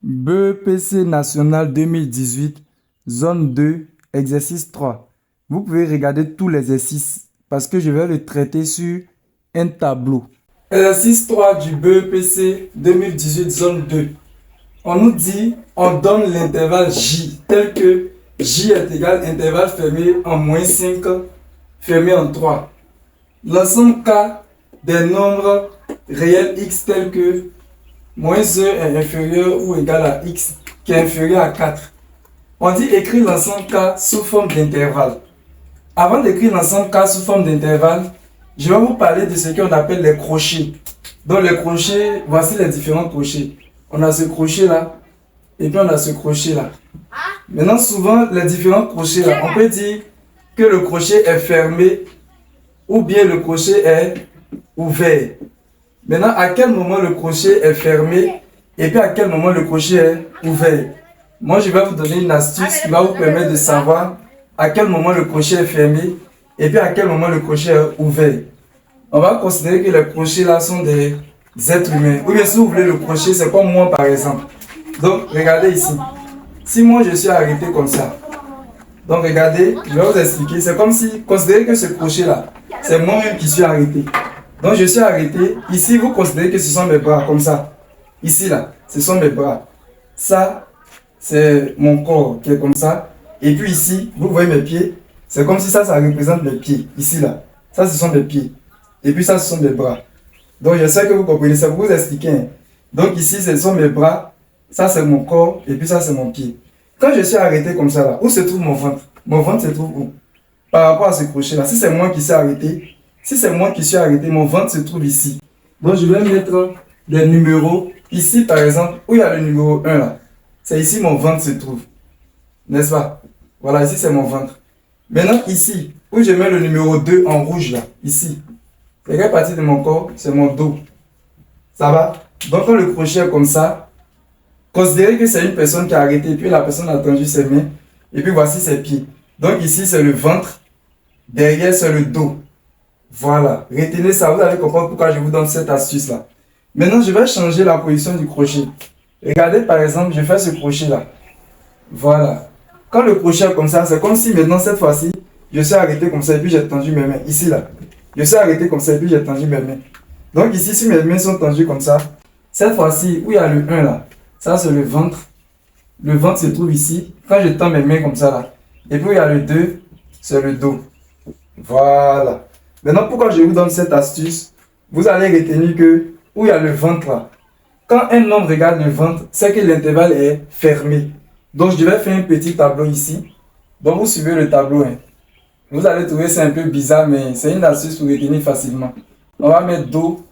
BEPC National 2018, zone 2, exercice 3. Vous pouvez regarder tous les exercices parce que je vais le traiter sur un tableau. Exercice 3 du BEPC 2018, zone 2. On nous dit, on donne l'intervalle J, tel que J est égal à intervalle fermé en moins 5, fermé en 3. L'ensemble K des nombres réels X tels que moins 1 est inférieur ou égal à X qui est inférieur à 4. On dit écrire l'ensemble K sous forme d'intervalle. Avant d'écrire l'ensemble K sous forme d'intervalle, je vais vous parler de ce qu'on appelle les crochets. Donc les crochets, voici les différents crochets. On a ce crochet là, et puis on a ce crochet là. Maintenant, souvent, les différents crochets là, on peut dire que le crochet est fermé ou bien le crochet est ouvert. Maintenant, à quel moment le crochet est fermé et puis à quel moment le crochet est ouvert? Moi, je vais vous donner une astuce qui va vous permettre de savoir à quel moment le crochet est fermé et puis à quel moment le crochet est ouvert. On va considérer que les crochets là sont des êtres humains. Ou bien si vous voulez le crochet, c'est comme moi par exemple. Donc, regardez ici. Si moi je suis arrêté comme ça, donc regardez, je vais vous expliquer. C'est comme si, considérez que ce crochet là, c'est moi-même qui suis arrêté. Donc je suis arrêté. Ici, vous considérez que ce sont mes bras, comme ça. Ici, là, ce sont mes bras. Ça, c'est mon corps qui est comme ça. Et puis ici, vous voyez mes pieds. C'est comme si ça représente mes pieds. Ici, là. Ça, ce sont mes pieds. Et puis ça, ce sont mes bras. Donc je sais que vous comprenez ça. Pour vous expliquer. Donc ici, ce sont mes bras. Ça, c'est mon corps. Et puis ça, c'est mon pied. Quand je suis arrêté comme ça, là, où se trouve mon ventre? Mon ventre se trouve où? Par rapport à ce crochet-là. Si c'est moi qui suis arrêté, mon ventre se trouve ici. Donc, je vais mettre des numéros. Ici, par exemple, où il y a le numéro 1 là. C'est ici mon ventre se trouve. N'est-ce pas? Voilà, ici c'est mon ventre. Maintenant, ici, où je mets le numéro 2 en rouge là. Ici. C'est quelle partie de mon corps? C'est mon dos. Ça va? Donc, quand le crochet est comme ça, considérez que c'est une personne qui a arrêté. Et puis, la personne a tendu ses mains. Et puis, voici ses pieds. Donc, ici, c'est le ventre. Derrière, c'est le dos. Voilà, retenez ça, vous allez comprendre pourquoi je vous donne cette astuce là. Maintenant, je vais changer la position du crochet. Regardez par exemple, je fais ce crochet là. Voilà. Quand le crochet est comme ça, c'est comme si maintenant cette fois-ci, je suis arrêté comme ça et puis j'ai tendu mes mains. Ici là. Je suis arrêté comme ça et puis j'ai tendu mes mains. Donc ici, si mes mains sont tendues comme ça, cette fois-ci, où il y a le 1 là, ça c'est le ventre. Le ventre se trouve ici. Quand je tends mes mains comme ça là. Et puis où il y a le 2, c'est le dos. Voilà. Maintenant, pourquoi je vous donne cette astuce? Vous allez retenir que, où il y a le ventre là, quand un homme regarde le ventre, c'est que l'intervalle est fermé. Donc, je vais faire un petit tableau ici. Donc, vous suivez le tableau. Hein. Vous allez trouver ça un peu bizarre, mais c'est une astuce pour retenir facilement. On va mettre dos,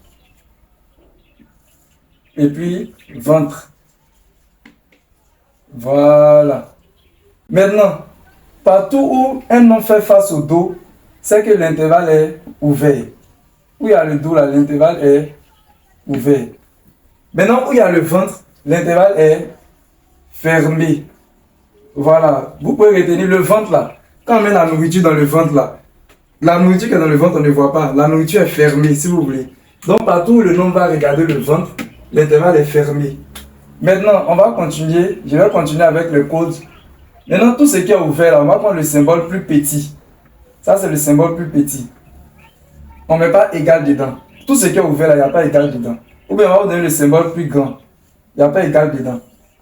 et puis ventre. Voilà. Maintenant, partout où un homme fait face au dos, c'est que l'intervalle est ouvert. Où il y a le dos là, l'intervalle est ouvert. Maintenant, où il y a le ventre, l'intervalle est fermé. Voilà. Vous pouvez retenir le ventre là. Quand on met la nourriture dans le ventre là, la nourriture qui est dans le ventre, on ne voit pas. La nourriture est fermée, si vous voulez. Donc, partout où le nom va regarder le ventre, l'intervalle est fermé. Maintenant, on va continuer. Je vais continuer avec le code. Maintenant, tout ce qui est ouvert là, on va prendre le symbole plus petit. Ça, c'est le symbole plus petit. On ne met pas égal dedans. Tout ce qui est ouvert là, il n'y a pas égal dedans. Ou bien on va vous donner le symbole plus grand. Il n'y a pas égal dedans.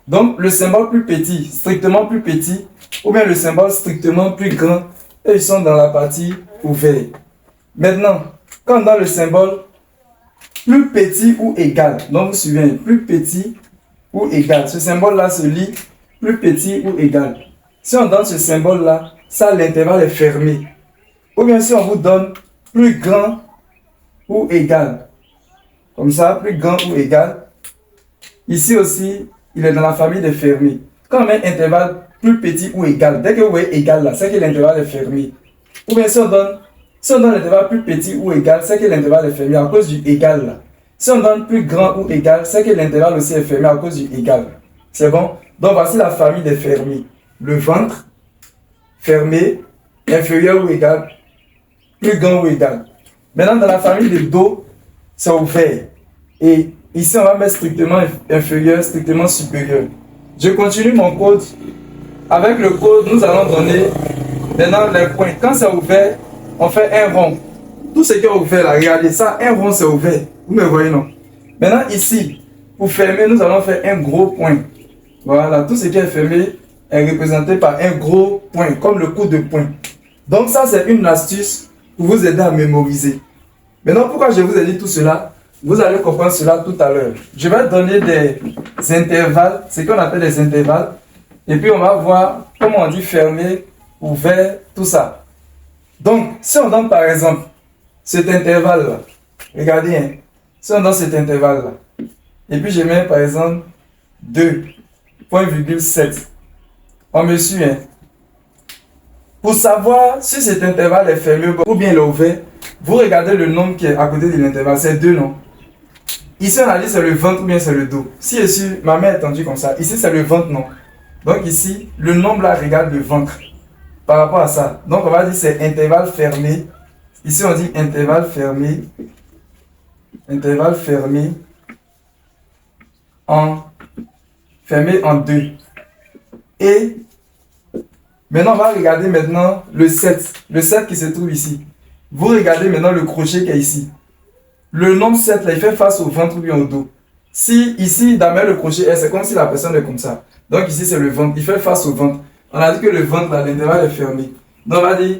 Donc le symbole plus petit, strictement plus petit, ou bien le symbole strictement plus grand, et ils sont dans la partie ouverte. Maintenant, quand dans le symbole plus petit ou égal, donc vous suivez, plus petit ou égal, ce symbole là se lit plus petit ou égal. Si on donne ce symbole là, ça l'intervalle est fermé. Ou bien si on vous donne plus grand ou égal. Comme ça, plus grand ou égal. Ici aussi, il est dans la famille des fermés. Quand on met intervalle plus petit ou égal, dès que vous voyez égal là, c'est que l'intervalle est fermé. Ou bien si on donne l'intervalle plus petit ou égal, c'est que l'intervalle est fermé à cause du égal là. Si on donne plus grand ou égal, c'est que l'intervalle aussi est fermé à cause du égal. C'est bon? Donc voici la famille des fermés. Le ventre, fermé, inférieur ou égal, plus grand ou égal. Maintenant, dans la famille de dos, c'est ouvert. Et Ici, on va mettre strictement inférieur, strictement supérieur. Je continue mon code. Avec le code, nous allons donner maintenant les points. Quand c'est ouvert, on fait un rond. Tout ce qui est ouvert là, regardez ça, un rond c'est ouvert. Vous me voyez, non? Maintenant ici, pour fermer, nous allons faire un gros point. Voilà, tout ce qui est fermé est représenté par un gros point, comme le coup de poing. Donc ça, c'est une astuce pour vous aider à mémoriser. Maintenant, pourquoi je vous ai dit tout cela? Vous allez comprendre cela tout à l'heure. Je vais donner des intervalles, ce qu'on appelle des intervalles. Et puis on va voir comment on dit fermer, ouvert, tout ça. Donc, si on donne par exemple cet intervalle-là, regardez, hein, si on donne cet intervalle-là, et puis je mets par exemple 2,7, on me suit, hein. Pour savoir si cet intervalle est fermé ou bien il est ouvert, vous regardez le nombre qui est à côté de l'intervalle, c'est 2, non? Ici on a dit c'est le ventre ou bien c'est le dos. Si ici, ma main est tendue comme ça, ici c'est le ventre, non? Donc ici, le nombre là regarde le ventre par rapport à ça. Donc on va dire c'est intervalle fermé. Ici on dit intervalle fermé en 2. Et maintenant on va regarder maintenant le 7. Le 7 qui se trouve ici. Vous regardez maintenant le crochet qui est ici. Le nombre 7 là, il fait face au ventre ou bien au dos. Si ici, d'ailleurs le crochet, c'est comme si la personne est comme ça. Donc ici c'est le ventre, il fait face au ventre. On a dit que le ventre là, l'intervalle est fermé. Donc on va dire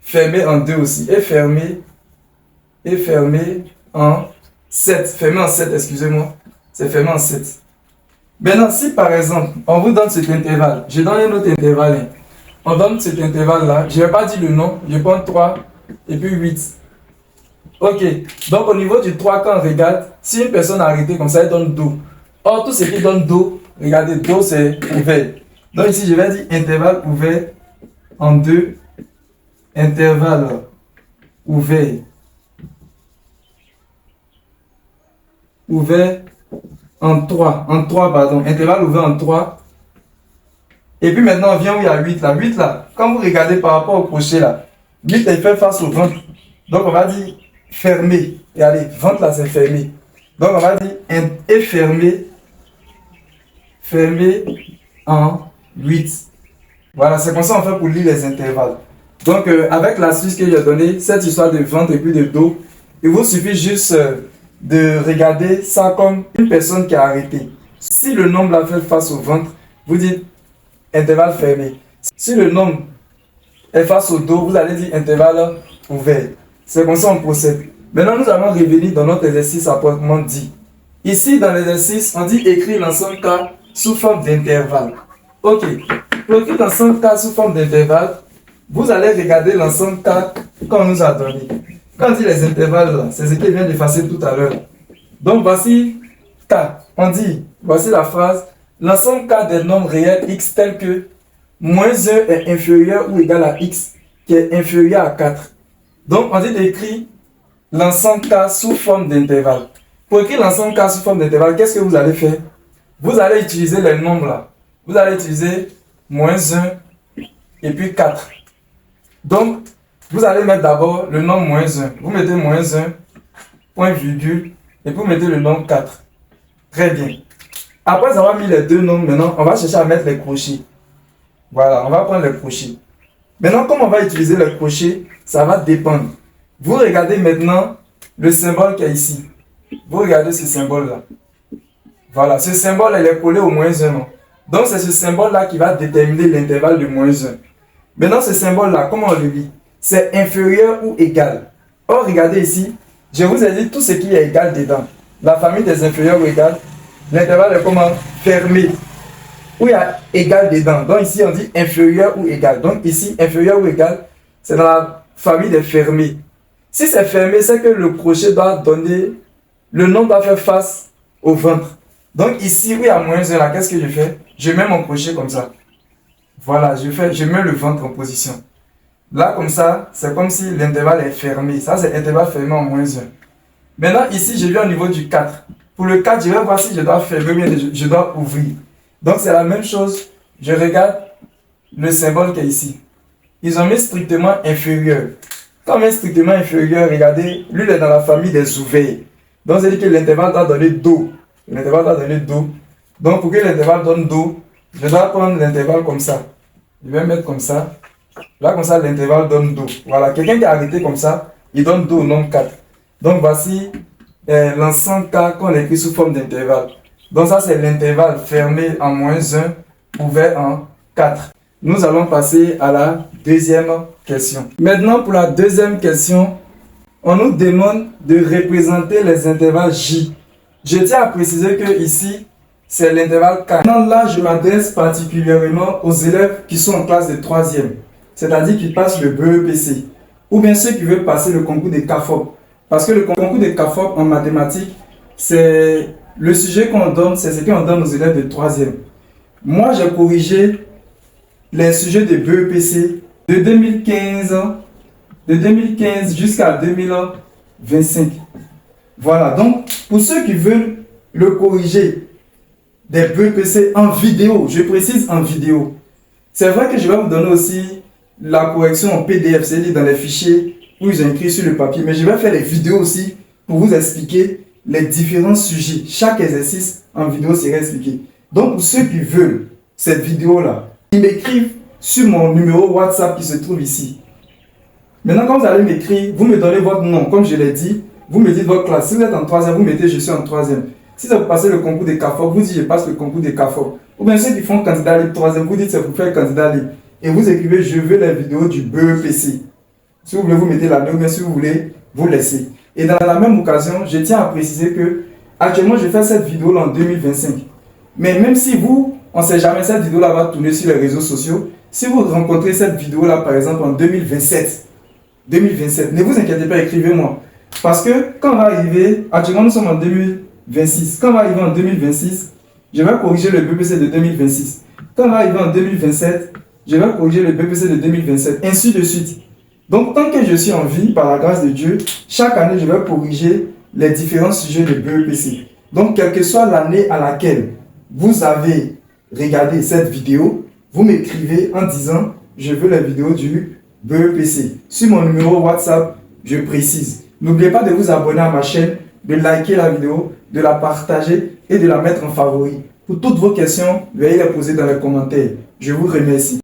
fermé en 2 aussi. Et fermé en 7. Fermé en 7, excusez-moi. C'est fermé en 7. Maintenant, si par exemple, on vous donne cet intervalle, je donne un autre intervalle. Hein. On donne cet intervalle là, je ne vais pas dire le nom, je prends 3 et puis 8. Ok, donc au niveau du 3, quand on regarde, si une personne a arrêté comme ça, elle donne do. Or, tout ce qui donne do, regardez, do c'est ouvert. Donc ici, je vais dire intervalle ouvert en 2, intervalle ouvert en 3, intervalle ouvert en 3. Et puis maintenant, on vient où il y a 8 là. 8 là, quand vous regardez par rapport au crochet là, 8 il fait face au ventre. Donc on va dire fermé. Regardez, ventre là c'est fermé. Donc on va dire et fermé en 8. Voilà, c'est comme ça on fait pour lire les intervalles. Donc avec l'astuce que j'ai donnée, cette histoire de ventre et puis de dos, il vous suffit juste de regarder ça comme une personne qui a arrêté. Si le nombre là fait face au ventre, vous dites intervalle fermé. Si le nombre est face au dos, vous allez dire intervalle ouvert. C'est comme ça on procède. Maintenant, nous allons revenir dans notre exercice à proprement dit. Ici, dans l'exercice, on dit écrire l'ensemble K sous forme d'intervalle. Ok. Pour écrire l'ensemble K sous forme d'intervalle, vous allez regarder l'ensemble K qu'on nous a donné. Quand on dit les intervalles, c'est ce qu'il vient d'effacer tout à l'heure. Donc, voici K. On dit, voici la phrase, l'ensemble K des nombres réels X tels que moins 1 est inférieur ou égal à X qui est inférieur à 4. Donc, on dit d'écrire l'ensemble K sous forme d'intervalle. Pour écrire l'ensemble K sous forme d'intervalle, qu'est-ce que vous allez faire? Vous allez utiliser les nombres là. Vous allez utiliser moins 1 et puis 4. Donc, vous allez mettre d'abord le nombre moins 1. Vous mettez moins 1, point virgule, et vous mettez le nombre 4. Très bien. Après avoir mis les deux nombres, maintenant, on va chercher à mettre les crochets. Voilà, on va prendre les crochets. Maintenant, comme on va utiliser le crochet, ça va dépendre. Vous regardez maintenant le symbole qui est ici. Vous regardez ce symbole-là. Voilà, ce symbole, il est collé au moins 1. Non? Donc, c'est ce symbole-là qui va déterminer l'intervalle de moins 1. Maintenant, ce symbole-là, comment on le lit? C'est inférieur ou égal. Or, regardez ici, je vous ai dit tout ce qui est égal dedans. La famille des inférieurs ou égal, l'intervalle est comment? Fermé. Où il y a égal dedans. Donc ici, on dit inférieur ou égal. Donc ici, inférieur ou égal, c'est dans la famille des fermés. Si c'est fermé, c'est que le crochet doit donner, le nombre doit faire face au ventre. Donc ici, où il y a moins 1 là, qu'est-ce que je fais? Je mets mon crochet comme ça. Voilà, je mets le ventre en position. Là, comme ça, c'est comme si l'intervalle est fermé. Ça, c'est intervalle fermé en moins 1. Maintenant, ici, je viens au niveau du 4. Pour le 4, je vais voir si je dois fermer ou bien je dois ouvrir. Donc, c'est la même chose. Je regarde le symbole qui est ici. Ils ont mis strictement inférieur. Quand on met strictement inférieur, regardez, lui, il est dans la famille des ouverts. Donc, c'est-à-dire que l'intervalle doit donner Do. L'intervalle doit donner Do. Donc, pour que l'intervalle donne Do, je dois prendre l'intervalle comme ça. Je vais mettre comme ça. Là, comme ça, l'intervalle donne Do. Voilà, quelqu'un qui a arrêté comme ça, il donne Do au nombre 4. Donc, voici l'ensemble K qu'on écrit sous forme d'intervalle. Donc, ça, c'est l'intervalle fermé en -1, ouvert en 4. Nous allons passer à la deuxième question. Maintenant, pour la deuxième question, on nous demande de représenter les intervalles J. Je tiens à préciser que ici, c'est l'intervalle K. Maintenant, là, je m'adresse particulièrement aux élèves qui sont en classe de 3e, c'est-à-dire qui passent le BEPC, ou bien ceux qui veulent passer le concours des CAFOP. Parce que le concours des CAFOP en mathématiques, c'est le sujet qu'on donne, c'est ce qu'on donne aux élèves de 3e. Moi, j'ai corrigé les sujets de BEPC de 2015 jusqu'à 2025. Voilà, donc pour ceux qui veulent le corriger des BEPC en vidéo, je précise en vidéo. C'est vrai que je vais vous donner aussi la correction en PDF, c'est-à-dire dans les fichiers où ils ont écrit sur le papier, mais je vais faire les vidéos aussi pour vous expliquer les différents sujets. Chaque exercice en vidéo sera expliqué. Donc pour ceux qui veulent cette vidéo-là, ils m'écrivent sur mon numéro WhatsApp qui se trouve ici. Maintenant, quand vous allez m'écrire, vous me donnez votre nom, comme je l'ai dit, vous me dites votre classe. Si vous êtes en 3e, vous mettez je suis en 3e. Si vous passez le concours des CAFOP, vous dites je passe le concours des CAFOP. Ou bien ceux qui font candidat libre 3e, vous dites c'est pour faire candidat libre. Et vous écrivez je veux les vidéos du BEPC. Si vous voulez, vous mettez la note, mais si vous voulez, vous laissez. Et dans la même occasion, je tiens à préciser que actuellement, je fais cette vidéo-là en 2025. Mais même si vous, on ne sait jamais, cette vidéo-là va tourner sur les réseaux sociaux. Si vous rencontrez cette vidéo-là, par exemple, en 2027, ne vous inquiétez pas, écrivez-moi. Parce que quand on va arriver, actuellement nous sommes en 2026, quand on va arriver en 2026, je vais corriger le BPC de 2026. Quand on va arriver en 2027, je vais corriger le BPC de 2027, ainsi de suite. Donc, tant que je suis en vie, par la grâce de Dieu, chaque année, je vais corriger les différents sujets de BEPC. Donc, quelle que soit l'année à laquelle vous avez regardé cette vidéo, vous m'écrivez en disant « Je veux la vidéo du BEPC ». Sur mon numéro WhatsApp, je précise. N'oubliez pas de vous abonner à ma chaîne, de liker la vidéo, de la partager et de la mettre en favori. Pour toutes vos questions, veuillez les poser dans les commentaires. Je vous remercie.